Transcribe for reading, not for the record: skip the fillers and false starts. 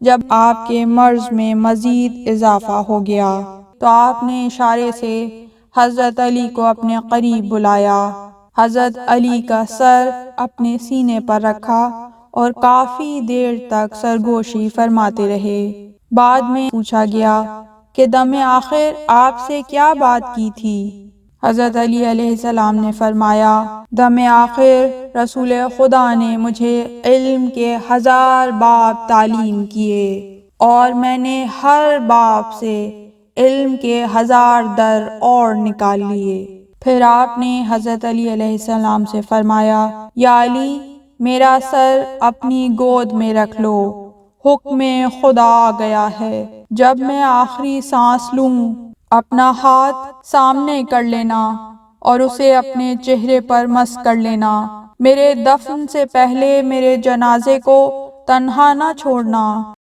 जब आपके मर्ज में मजीद इजाफा हो गया तो आपने इशारे से हजरत अली को अपने करीब बुलाया। हजरत अली का सर अपने सीने पर रखा और काफी देर तक सरगोशी फरमाते रहे। बाद में पूछा गया कि दमे आखिर आपसे क्या बात की थी। हजरत अली अलैहिस्सलाम ने फरमाया, दमे आखिर रसूल खुदा ने मुझे इल्म के 1000 बाब तालीम किए और मैंने हर बाब से इल्म के 1000 दर और निकाल लिए। फिर आपने हजरत अली अलैहिस्सलाम से फरमाया, या अली, मेरा सर अपनी गोद में रख लो, हुक्म खुदा आ गया है। जब मैं आखिरी सांस लूं, अपना हाथ सामने कर लेना और उसे अपने चेहरे पर मस कर लेना। मेरे दफन से पहले मेरे जनाजे को तन्हा न छोड़ना।